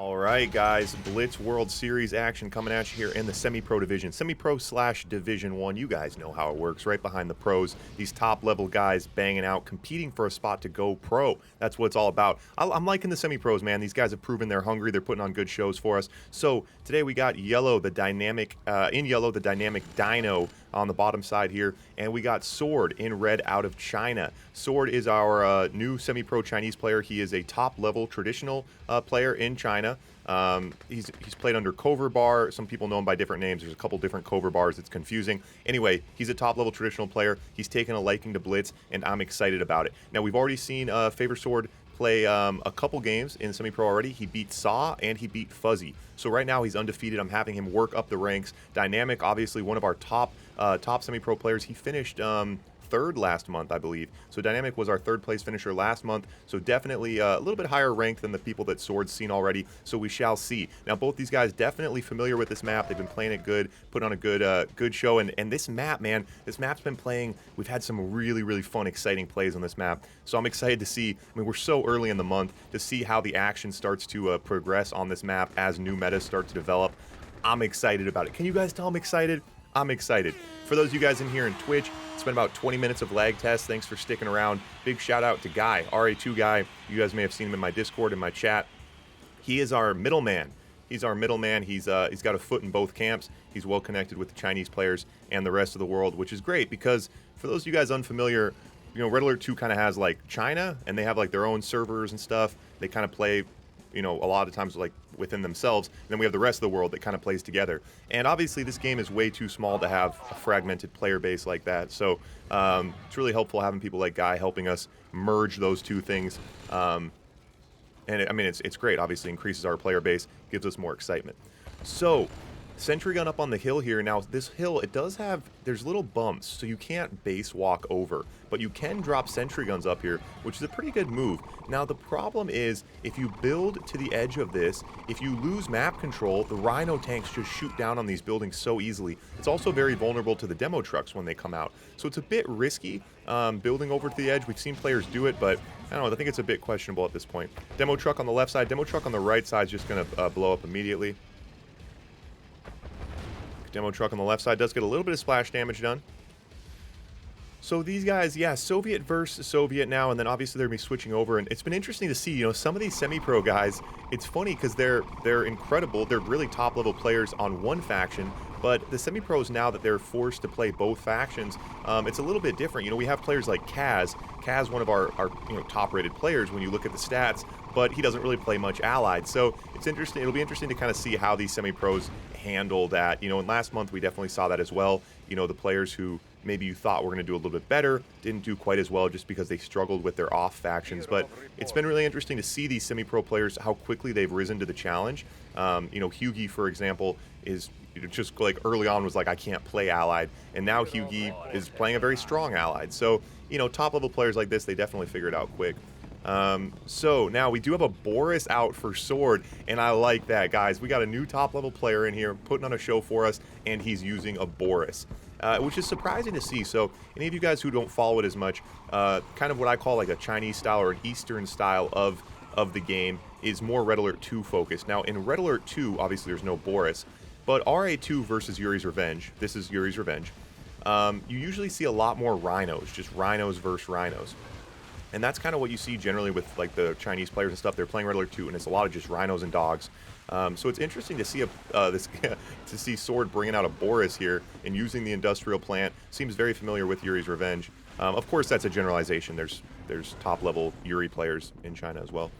All right, guys, Blitz World Series action coming at you here in the semi-pro division. Semi-pro slash Division 1, you guys know how it works, right behind the pros. These top-level guys banging out, competing for a spot to go pro. That's what it's all about. I'm liking the semi-pros, man. These guys have proven they're hungry. They're putting on good shows for us. So today we got Yellow, the dynamic, the dynamic Dino on the bottom side here, and we got Sword in red out of China. Sword is our new semi-pro Chinese player. He is a top-level traditional player in China. He's played under Cover Bar. Some people know him by different names. There's a couple different Cover Bars. It's confusing. Anyway, he's a top-level traditional player. He's taken a liking to Blitz, and I'm excited about it. Now, we've already seen Favor Sword play a couple games in semi-pro already. He beat Saw and he beat Fuzzy. So right now he's undefeated. I'm having him work up the ranks. Dynamic, obviously one of our top semi-pro players. He finished third last month, I believe. So Dynamic was our third place finisher last month. So definitely a little bit higher ranked than the people that Sword's seen already. So we shall see. Now both these guys definitely familiar with this map. They've been playing it good, put on a good show. And this map, man, this map's been playing. We've had some really fun, exciting plays on this map. So I'm excited to see. I mean, we're so early in the month to see how the action starts to progress on this map as new metas start to develop. I'm excited about it. Can you guys tell I'm excited? I'm excited. For those of you guys in here in Twitch, it's been about 20 minutes of lag test. Thanks for sticking around. Big shout out to Guy, RA2 Guy. You guys may have seen him in my Discord, in my chat. He is our middleman. He's our middleman. He's got a foot in both camps. He's well connected with the Chinese players and the rest of the world, which is great because for those of you guys unfamiliar, you know, Red Alert 2 kind of has like China and they have like their own servers and stuff. They kind of play, you know, a lot of times like within themselves. And then we have the rest of the world that kind of plays together. And obviously this game is way too small to have a fragmented player base like that. So it's really helpful having people like Guy helping us merge those two things. I mean, it's great. Obviously increases our player base, gives us more excitement. So sentry gun up on the hill here. Now this hill, there's little bumps, so you can't base walk over, but you can drop sentry guns up here, which is a pretty good move. Now the problem is, if you build to the edge of this, if you lose map control, the Rhino tanks just shoot down on these buildings so easily. It's also very vulnerable to the demo trucks when they come out. So it's a bit risky building over to the edge. We've seen players do it, but I don't know, I think it's a bit questionable at this point. Demo truck on the left side, demo truck on the right side is just going to blow up immediately. Demo truck on the left side does get a little bit of splash damage done. So these guys, yeah, Soviet versus Soviet now, and then obviously they're going to be switching over, and it's been interesting to see, you know, some of these semi-pro guys, it's funny because they're incredible, they're really top-level players on one faction, but the semi-pros now that they're forced to play both factions, it's a little bit different. You know, we have players like Kaz, one of our you know, top-rated players when you look at the stats, but he doesn't really play much Allied, so it's interesting, it'll be interesting to kind of see how these semi-pros handle that. You know, and last month we definitely saw that as well. You know, the players who maybe you thought were going to do a little bit better didn't do quite as well just because they struggled with their off factions. But it's been really interesting to see these semi-pro players, how quickly they've risen to the challenge. You know, Hughie, for example, is just like early on was like, I can't play Allied, and now Hughie is playing a very strong Allied. So, you know, top level players like this, they definitely figure it out quick. So now we do have a Boris out for Sword, and I like that, guys. We got a new top level player in here putting on a show for us, and he's using a Boris, which is surprising to see. So any of you guys who don't follow it as much, kind of what I call like a Chinese style or an Eastern style of the game is more Red Alert 2 focused. Now in Red Alert 2, obviously there's no Boris, but RA2 versus Yuri's Revenge, this is Yuri's Revenge, you usually see a lot more rhinos, just rhinos versus rhinos. And that's kind of what you see generally with like the Chinese players and stuff. They're playing Red Alert 2, and it's a lot of just rhinos and dogs. So it's interesting to see to see Sword bringing out a Boris here and using the industrial plant. Seems very familiar with Yuri's Revenge. Of course, that's a generalization. There's top level Yuri players in China as well.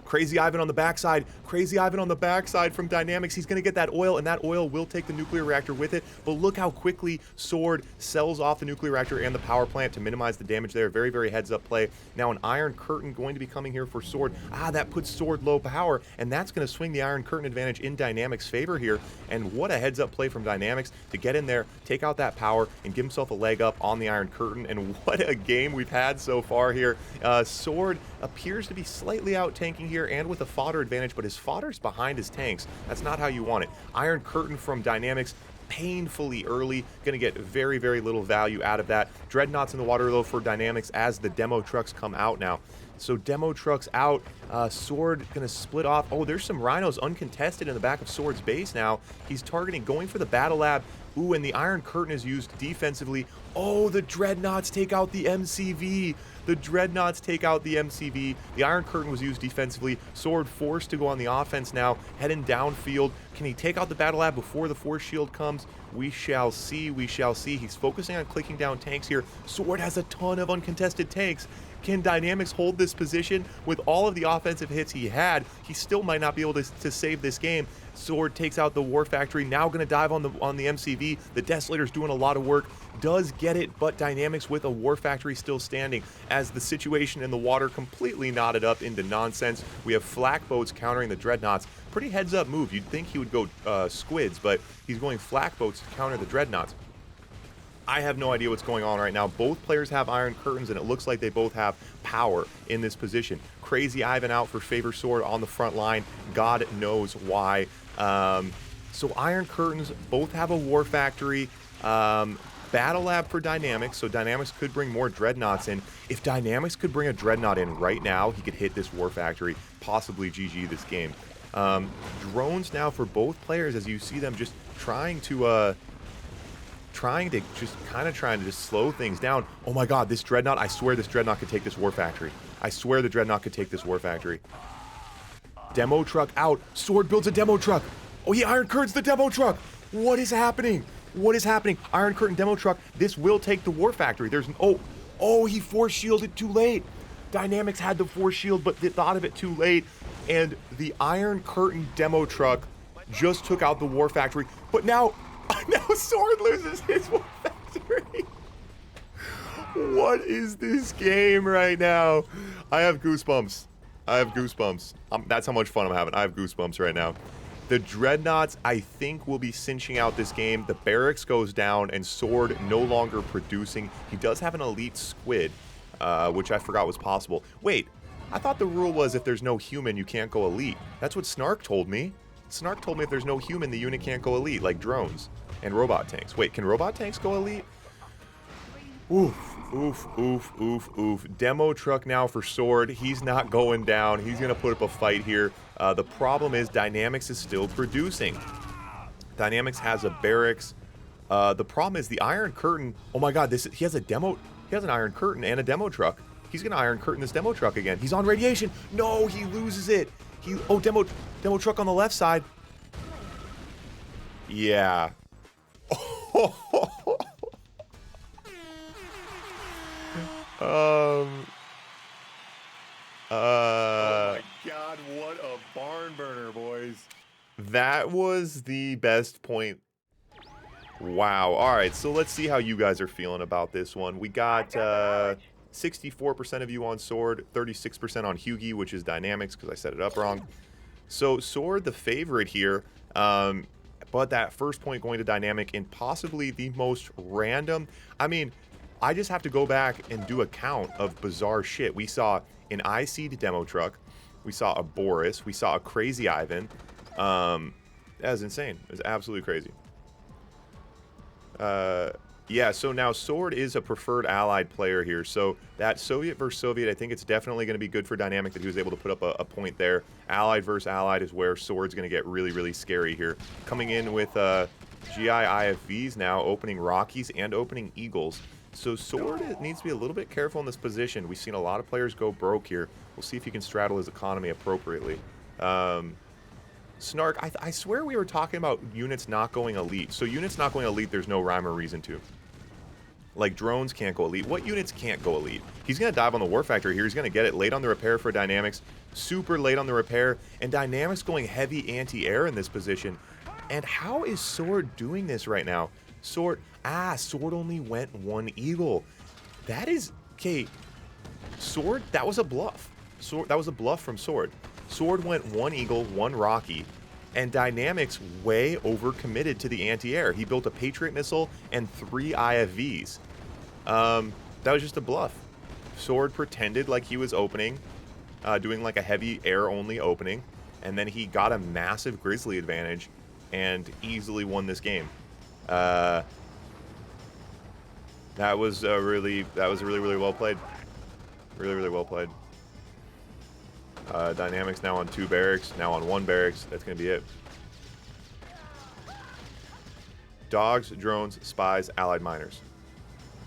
Crazy Ivan on the backside. Crazy Ivan on the backside from Dynamics. He's going to get that oil, and that oil will take the nuclear reactor with it. But look how quickly Sword sells off the nuclear reactor and the power plant to minimize the damage there. Very heads-up play. Now an Iron Curtain going to be coming here for Sword. That puts Sword low power, and that's going to swing the Iron Curtain advantage in Dynamics' favor here. And what a heads-up play from Dynamics to get in there, take out that power, and give himself a leg up on the Iron Curtain. And what a game we've had so far here. Sword appears to be slightly out-tanking here and with a fodder advantage, but his fodder's behind his tanks. That's not how you want it. Iron Curtain from Dynamics, painfully early, gonna get very little value out of that. Dreadnoughts in the water though for Dynamics as the demo trucks come out now. So Demo Truck's out. Sword gonna split off. Oh, there's some Rhinos uncontested in the back of Sword's base now. He's targeting, going for the Battle Lab. Ooh, and the Iron Curtain is used defensively. Oh, the Dreadnoughts take out the MCV. The Dreadnoughts take out the MCV. The Iron Curtain was used defensively. Sword forced to go on the offense now, heading downfield. Can he take out the Battle Lab before the Force Shield comes? We shall see, we shall see. He's focusing on clicking down tanks here. Sword has a ton of uncontested tanks. Can Dynamics hold this position? With all of the offensive hits he had, he still might not be able to save this game. Sword takes out the War Factory, now gonna dive on the MCV. The Desolator's doing a lot of work, does get it, but Dynamics with a War Factory still standing as the situation in the water completely knotted up into nonsense. We have flak boats countering the Dreadnoughts. Pretty heads up move. You'd think he would go squids, but he's going flak boats to counter the Dreadnoughts. I have no idea what's going on right now. Both players have Iron Curtains, and it looks like they both have power in this position. Crazy Ivan out for Favor Sword on the front line. God knows why. So Iron Curtains both have a War Factory. Battle Lab for Dynamics, so Dynamics could bring more Dreadnoughts in. If Dynamics could bring a Dreadnought in right now, he could hit this War Factory, possibly GG this game. Drones now for both players, as you see them just trying to just slow things down. Oh my god, this Dreadnought, I swear this Dreadnought could take this War Factory. I swear the Dreadnought could take this War Factory. Demo Truck out. Sword builds a Demo Truck. Oh, he Iron Curtains the Demo Truck. What is happening? What is happening? Iron Curtain Demo Truck. This will take the War Factory. There's oh, he Force Shielded too late. Dynamics had the Force Shield, but they thought of it too late. And the Iron Curtain Demo Truck just took out the War Factory. But now Sword loses his War Factory. What is this game right now? I have goosebumps. I have goosebumps. That's how much fun I'm having. I have goosebumps right now. The Dreadnoughts, I think, will be cinching out this game. The Barracks goes down, and Sword no longer producing. He does have an elite squid, which I forgot was possible. Wait, I thought the rule was if there's no human, you can't go elite. That's what Snark told me. Snark told me if there's no human, the unit can't go elite, like drones and robot tanks. Wait, can robot tanks go elite? Oof, oof, oof, oof, oof. Demo Truck now for Sword. He's not going down. He's going to put up a fight here. The problem is Dynamics is still producing. Dynamics has a Barracks. The problem is the Iron Curtain. Oh my god, he has an Iron Curtain and a Demo Truck. He's going to Iron Curtain this Demo Truck again. He's on radiation. No, he loses it. Demo Truck on the left side. Yeah. Oh my god, what a barn burner, boys. That was the best point. Wow. Alright, so let's see how you guys are feeling about this one. We got 64% of you on Sword, 36% on Hughie, which is Dynamics, because I set it up wrong. So Sword, the favorite here, but that first point going to Dynamic in possibly the most random. I mean, I just have to go back and do a count of bizarre shit. We saw an IC'd Demo Truck. We saw a Boris. We saw a Crazy Ivan. That was insane. It was absolutely crazy. Yeah, so now Sword is a preferred allied player here. So that Soviet versus Soviet, I think it's definitely going to be good for Dynamic that he was able to put up a point there. Allied versus allied is where Sword's going to get really, really scary here. Coming in with GI IFVs now, opening Rockies and opening Eagles. So Sword needs to be a little bit careful in this position. We've seen a lot of players go broke here. We'll see if he can straddle his economy appropriately. Snark, I swear we were talking about units not going elite. So units not going elite, there's no rhyme or reason to. Like drones can't go elite. What units can't go elite? He's going to dive on the War Factory here. He's going to get it late on the repair for Dynamics. Super late on the repair. And Dynamics going heavy anti-air in this position. And how is Sword doing this right now? Sword only went one Eagle. That is, okay, Sword, that was a bluff. That was a bluff from Sword. Sword went one Eagle, one Rocky, and Dynamics way overcommitted to the anti-air. He built a Patriot missile and 3 IFVs. That was just a bluff. Sword pretended like he was opening, doing like a heavy air-only opening, and then he got a massive Grizzly advantage and easily won this game. That was really well played. Really, really well played. Dynamics now on 2 barracks, now on 1 barracks. That's going to be it. Dogs, drones, spies, allied miners.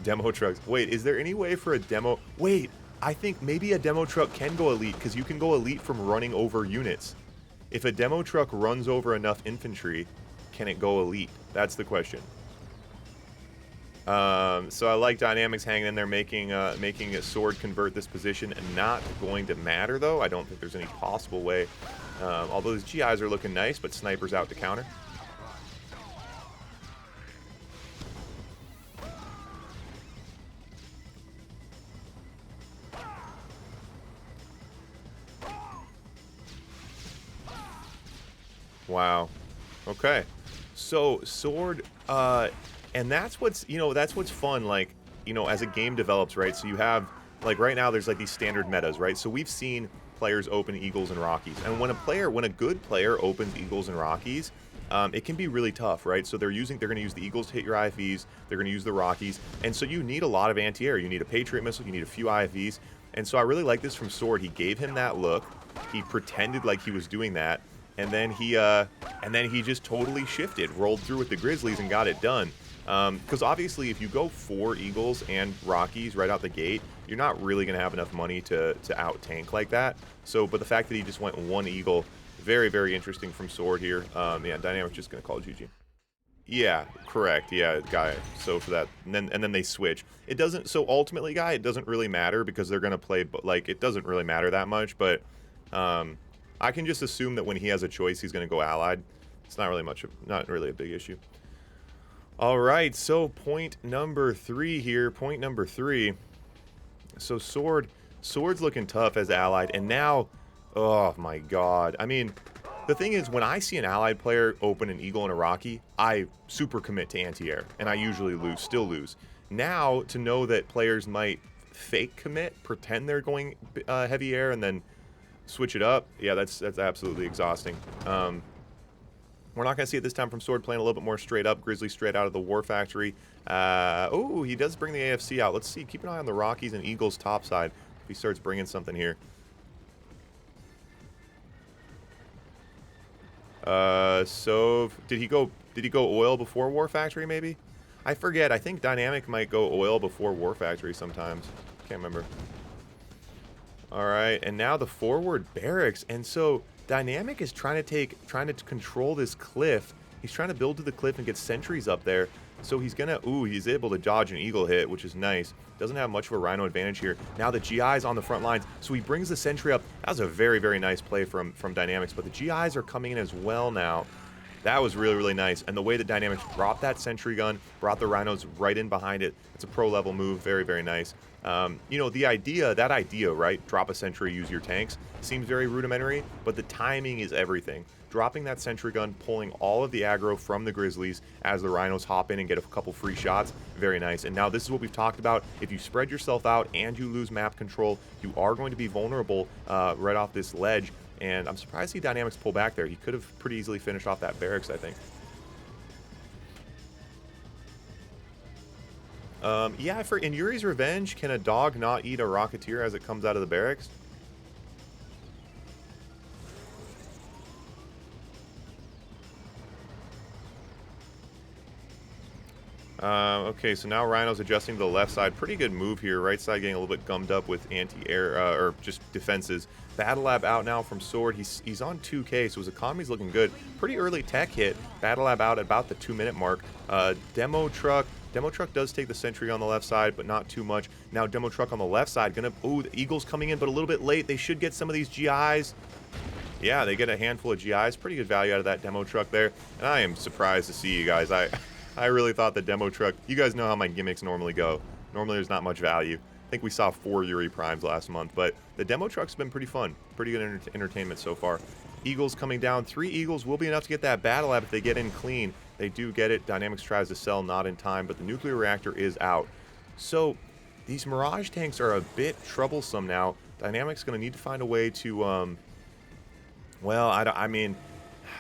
Demo trucks. Wait, is there any way for a demo? Wait, I think maybe a demo truck can go elite because you can go elite from running over units. If a demo truck runs over enough infantry, can it go elite? That's the question. So I like Dynamics hanging in there, making a sword convert this position. Not going to matter, though. I don't think there's any possible way. Although these GIs are looking nice, but Sniper's out to counter. Wow. Okay. So sword, and that's what's, that's what's fun, like, as a game develops, right? So you have, like, right now there's like these standard metas, right? So we've seen players open Eagles and Rockies, and when a good player opens Eagles and Rockies, it can be really tough, right? So they're going to use the Eagles to hit your IFVs, they're going to use the Rockies, and so you need a lot of anti-air. You need a Patriot missile, you need a few IFVs, and so I really like this from Sword. He gave him that look, he pretended like he was doing that, and then he just totally shifted, rolled through with the Grizzlies and got it done. Because obviously, if you go 4 Eagles and Rockies right out the gate, you're not really going to have enough money to out-tank like that. So, but the fact that he just went 1 Eagle, very, very interesting from Sword here. Yeah, Dynamic's just going to call GG. Yeah, correct. Yeah, Guy. So for that, and then they switch. It doesn't. So ultimately, Guy, it doesn't really matter because they're going to play. But like, it doesn't really matter that much. But I can just assume that when he has a choice, he's going to go allied. It's not really a big issue. All right, so point number 3 here. Point number 3. So Sword's looking tough as allied, and now, oh my god. I mean, the thing is, when I see an allied player open an Eagle and a Rocky, I super commit to anti-air, and I usually still lose. Now, to know that players might fake commit, pretend they're going heavy air, and then switch it up, yeah, that's absolutely exhausting. We're not going to see it this time from Sword, playing a little bit more straight up. Grizzly straight out of the War Factory. Oh, he does bring the AFC out. Let's see. Keep an eye on the Rockies and Eagles top side if he starts bringing something here. So did he go oil before War Factory maybe? I forget. I think Dynamic might go oil before War Factory sometimes. Can't remember. All right, and now the forward barracks, and so Dynamic is trying to control this cliff. He's trying to build to the cliff and get sentries up there. So he's he's able to dodge an Eagle hit, which is nice. Doesn't have much of a Rhino advantage here. Now the GI's on the front lines, so he brings the sentry up. That was a very, very nice play from Dynamics, but the GIs are coming in as well now. That was really, really nice. And the way that Dynamics dropped that sentry gun, brought the Rhinos right in behind it. It's a pro level move. Very, very nice. That idea, right? Drop a sentry, use your tanks, seems very rudimentary, but the timing is everything. Dropping that sentry gun, pulling all of the aggro from the Grizzlies as the Rhinos hop in and get a couple free shots. Very nice. And now this is what we've talked about. If you spread yourself out and you lose map control, you are going to be vulnerable right off this ledge. And I'm surprised to see Dynamics pull back there. He could have pretty easily finished off that barracks, I think. Yeah, in Yuri's Revenge, can a dog not eat a Rocketeer as it comes out of the barracks? Okay, so now Rhino's adjusting to the left side. Pretty good move here. Right side getting a little bit gummed up with anti-air, or just defenses. Battle Lab out now from Sword. He's on 2K, so his economy's looking good. Pretty early tech hit. Battle Lab out at about the 2-minute mark. Demo Truck does take the sentry on the left side, but not too much. Now Demo Truck on the left side. The Eagle's coming in, but a little bit late. They should get some of these GIs. Yeah, they get a handful of GIs. Pretty good value out of that Demo Truck there. And I am surprised to see you guys. I really thought the Demo Truck, you guys know how my gimmicks normally go. Normally there's not much value. I think we saw 4 Yuri Primes last month, but the Demo Truck's been pretty fun. Pretty good entertainment so far. Eagles coming down. 3 Eagles will be enough to get that Battle Lab if they get in clean. They do get it. Dynamics tries to sell, not in time, but the nuclear reactor is out. So these Mirage tanks are a bit troublesome now. Dynamics going to need to find a way to, well, I mean,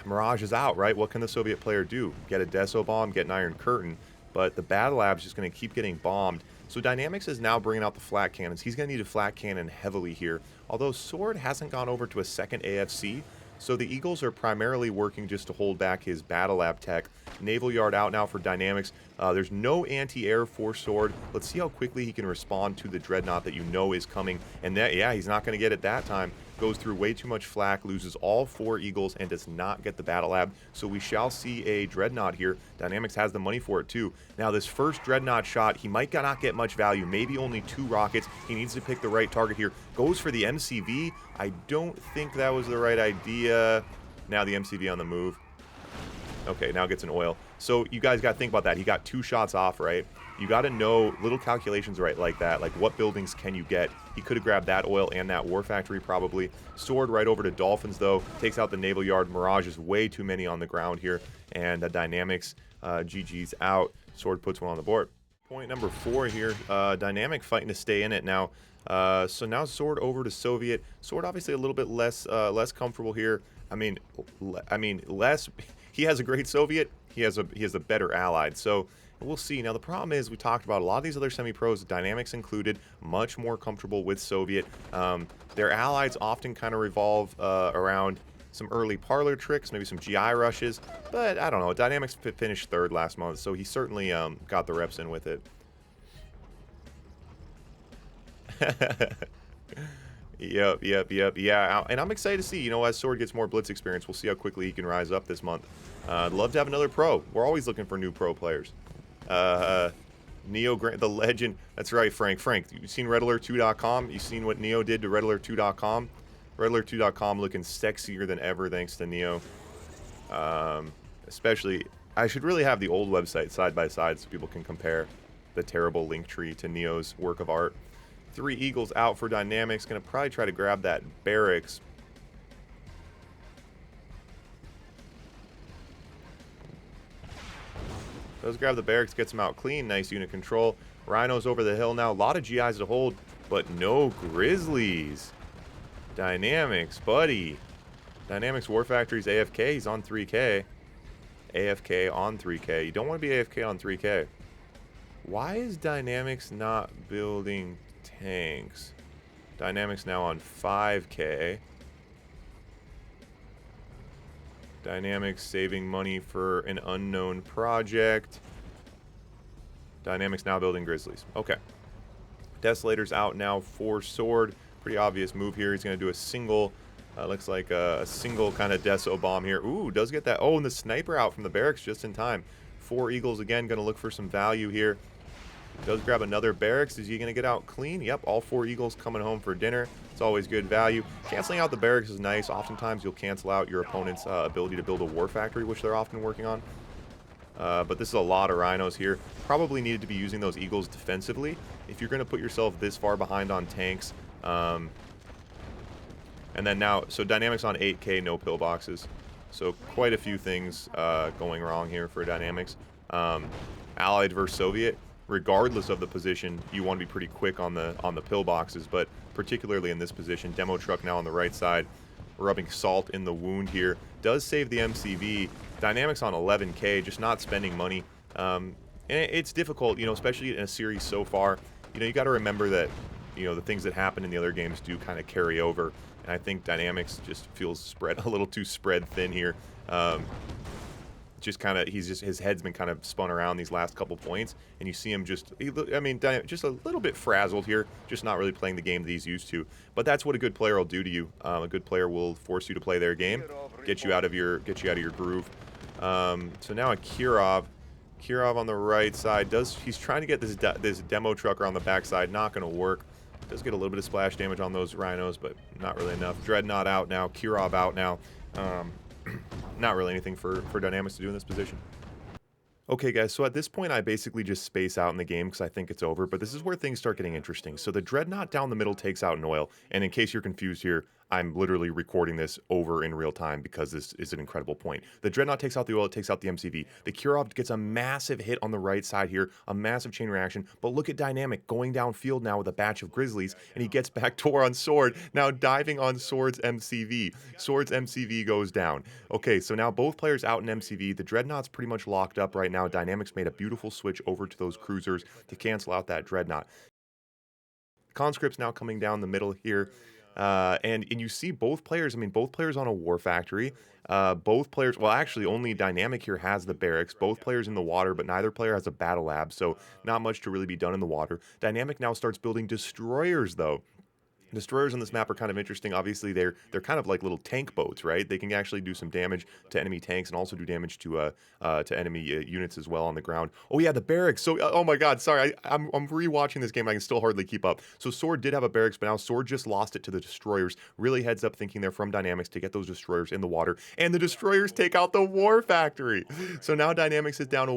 Mirage is out, right? What can the Soviet player do? Get a Deso bomb, get an Iron Curtain, but the Battle Lab's just going to keep getting bombed. So Dynamics is now bringing out the flat cannons. He's going to need a flat cannon heavily here, although Sword hasn't gone over to a second AFC. So the Eagles are primarily working just to hold back his Battle Lab tech. Naval Yard out now for Dynamics. There's no anti-air for Sword. Let's see how quickly he can respond to the Dreadnought that you know is coming. And that, yeah, he's not going to get it that time. Goes through way too much flak, loses all 4 Eagles, and does not get the Battle Lab. So we shall see a Dreadnought here. Dynamics has the money for it too. Now this first Dreadnought shot, he might not get much value, maybe only 2 rockets. He needs to pick the right target here. Goes for the MCV. I don't think that was the right idea. Now the MCV on the move. Okay, now gets an oil. So you guys got to think about that. He got 2 shots off, right? You got to know little calculations right like that. Like what buildings can you get? He could have grabbed that oil and that war factory probably. Sword right over to Dolphins though. Takes out the Naval Yard. Mirage is way too many on the ground here. And the Dynamics GG's out. Sword puts one on the board. Point number 4 here. Dynamic fighting to stay in it now. So now Sword over to Soviet. Sword obviously a little bit less comfortable here. I mean less. He has a great Soviet. He has a better allied. So we'll see. Now the problem is we talked about a lot of these other semi-pros, Dynamics included, much more comfortable with Soviet. Their allies often kind of revolve around some early parlor tricks, maybe some GI rushes. But I don't know. Dynamics finished 3rd last month, so he certainly got the reps in with it. Yep. Yeah, and I'm excited to see, you know, as Sword gets more blitz experience, we'll see how quickly he can rise up this month. I'd love to have another pro. We're always looking for new pro players. Neo Grant, the legend. That's right, Frank. Frank, you've seen RedAlert2.com? You've seen what Neo did to RedAlert2.com? RedAlert2.com looking sexier than ever thanks to Neo. Especially, I should really have the old website side by side so people can compare the terrible link tree to Neo's work of art. 3 Eagles out for Dynamics. Gonna probably try to grab that barracks. Does grab the barracks, gets him out clean. Nice unit control. Rhinos over the hill now. A lot of GIs to hold, but no Grizzlies. Dynamics, buddy. Dynamics War Factory's AFK. He's on 3K. AFK on 3K. You don't want to be AFK on 3K. Why is Dynamics not building tanks? Dynamics now on 5K. Dynamics saving money for an unknown project. Dynamics now building Grizzlies. Okay. Desolator's out now for Sword. Pretty obvious move here. He's going to do a single, looks like a single kind of Deso bomb here. Ooh, does get that. Oh, and the sniper out from the barracks just in time. 4 Eagles again, going to look for some value here. Does grab another barracks. Is he going to get out clean? Yep, all 4 Eagles coming home for dinner. It's always good value. Canceling out the barracks is nice. Oftentimes you'll cancel out your opponent's ability to build a war factory, which they're often working on. But this is a lot of Rhinos here. Probably needed to be using those Eagles defensively. If you're going to put yourself this far behind on tanks. And then now, so Dynamics on 8K, no pillboxes. So quite a few things going wrong here for Dynamics. Allied versus Soviet. Regardless of the position, you want to be pretty quick on the pillboxes, but particularly in this position. Demo truck now on the right side, rubbing salt in the wound here. Does save the MCV. Dynamics on 11K, just not spending money. And it's difficult, you know, especially in a series so far. You know, you got to remember that, you know, the things that happen in the other games do kind of carry over. And I think Dynamics just feels spread a little too spread thin here. Just kind of, his head's been kind of spun around these last couple points, and you see him just, I mean, just a little bit frazzled here, just not really playing the game that he's used to. But that's what a good player will do to you. A good player will force you to play their game, get you out of your groove. So now a Kirov on the right side he's trying to get this demo trucker on the backside, not going to work. Does get a little bit of splash damage on those Rhinos, but not really enough. Dreadnought out now, Kirov out now. Not really anything for Dynamics to do in this position. Okay guys, so at this point I basically just space out in the game because I think it's over, but this is where things start getting interesting. So the Dreadnought down the middle takes out an oil, and in case you're confused here, I'm literally recording this over in real time because this is an incredible point. The Dreadnought takes out the oil, it takes out the MCV. The Kurov gets a massive hit on the right side here, a massive chain reaction, but look at Dynamic going downfield now with a batch of Grizzlies, and he gets backdoor on Sword, now diving on Sword's MCV. Sword's MCV goes down. Okay, so now both players out in MCV. The Dreadnought's pretty much locked up right now. Dynamics made a beautiful switch over to those cruisers to cancel out that Dreadnought. Conscript's now coming down the middle here. And you see both players, I mean, both players on a war factory. Both players, well, actually, only Dynamic here has the barracks. Both players in the water, but neither player has a battle lab, so not much to really be done in the water. Dynamic now starts building destroyers, though. Destroyers on this map are kind of interesting. Obviously, they're kind of like little tank boats, right? They can actually do some damage to enemy tanks and also do damage to enemy units as well on the ground. Oh yeah, the barracks. So oh my God, sorry, I'm rewatching this game. I can still hardly keep up. So Sword did have a barracks, but now Sword just lost it to the destroyers. Really heads up thinking they're from Dynamics to get those destroyers in the water, and the destroyers take out the war factory. So now Dynamics is down,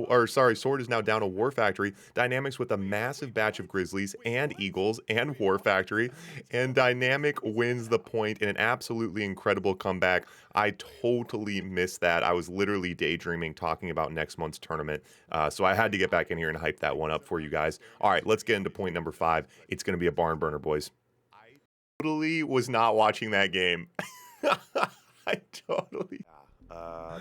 Sword is now down a war factory. Dynamics with a massive batch of Grizzlies and Eagles and war factory. And Dynamic wins the point in an absolutely incredible comeback. I totally missed that. I was literally daydreaming talking about next month's tournament. So I had to get back in here and hype that one up for you guys. All right, let's get into point number 5. It's going to be a barn burner, boys. I totally was not watching that game. I totally...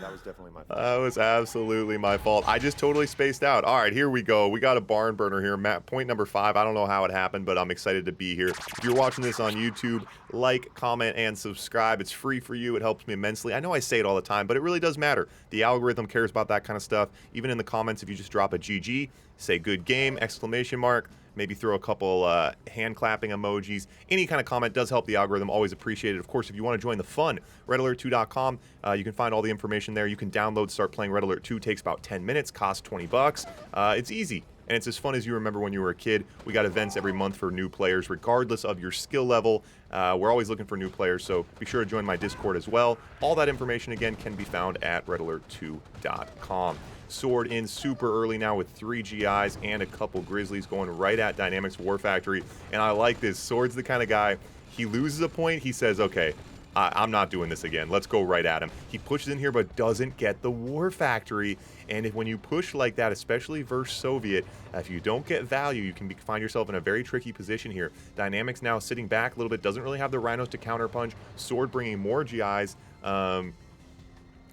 That was definitely my fault. That was absolutely my fault. I just totally spaced out. All right, here we go. We got a barn burner here. Point number 5. I don't know how it happened, but I'm excited to be here. If you're watching this on YouTube, like, comment, and subscribe. It's free for you. It helps me immensely. I know I say it all the time, but it really does matter. The algorithm cares about that kind of stuff. Even in the comments, if you just drop a GG, say good game, exclamation mark, maybe throw a couple hand clapping emojis. Any kind of comment does help the algorithm. Always appreciate it. Of course, if you want to join the fun, redalert2.com, you can find all the information there. You can download, start playing Red Alert 2. Takes about 10 minutes, costs 20 bucks. It's easy, and it's as fun as you remember when you were a kid. We got events every month for new players, regardless of your skill level. We're always looking for new players, so be sure to join my Discord as well. All that information, again, can be found at redalert2.com. Sword in super early now with 3 GIs and a couple Grizzlies going right at Dynamics War Factory. And I like this. Sword's the kind of guy, he loses a point, he says, okay, I'm not doing this again. Let's go right at him. He pushes in here but doesn't get the War Factory. And when you push like that, especially versus Soviet, if you don't get value, you can find yourself in a very tricky position here. Dynamics now sitting back a little bit, doesn't really have the Rhinos to counterpunch. Sword bringing more GIs.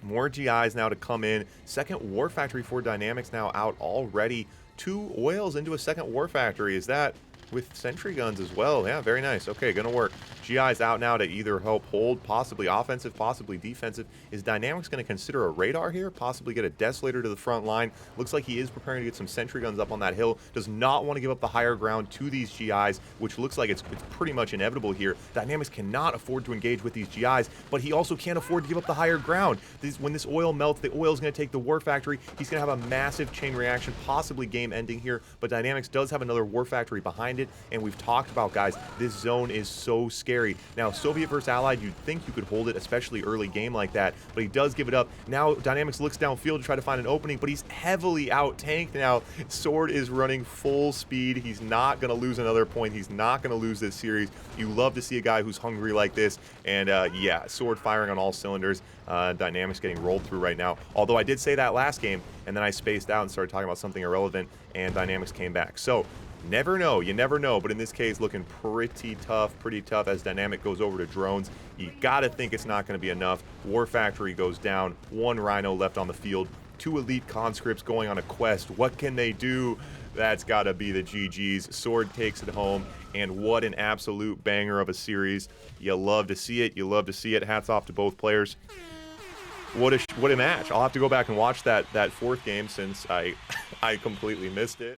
More GIs now to come in. Second War Factory for Dynamics now out already. 2 oils into a second War Factory. Is that with sentry guns as well? Yeah, very nice. Okay, gonna work. GI's out now to either help hold, possibly offensive, possibly defensive. Is Dynamics going to consider a radar here? Possibly get a Desolator to the front line. Looks like he is preparing to get some sentry guns up on that hill. Does not want to give up the higher ground to these GIs, which looks like it's pretty much inevitable here. Dynamics cannot afford to engage with these GIs, but he also can't afford to give up the higher ground. When this oil melts, the oil is going to take the War Factory. He's going to have a massive chain reaction, possibly game ending here, but Dynamics does have another War Factory behind it, and we've talked about, guys, this zone is so scary. Now, Soviet versus Allied, you'd think you could hold it, especially early game like that, but he does give it up. Now, Dynamics looks downfield to try to find an opening, but he's heavily out-tanked now. Sword is running full speed. He's not going to lose another point. He's not going to lose this series. You love to see a guy who's hungry like this, and yeah, Sword firing on all cylinders. Dynamics getting rolled through right now. Although I did say that last game, and then I spaced out and started talking about something irrelevant, and Dynamics came back. So, never know, you never know, but in this case, looking pretty tough as Dynamic goes over to drones. You gotta think it's not gonna be enough. War Factory goes down, 1 Rhino left on the field, 2 elite conscripts going on a quest. What can they do? That's gotta be the GG's. Sword takes it home, and what an absolute banger of a series. You love to see it, you love to see it. Hats off to both players. What a match. I'll have to go back and watch that 4th game since I completely missed it.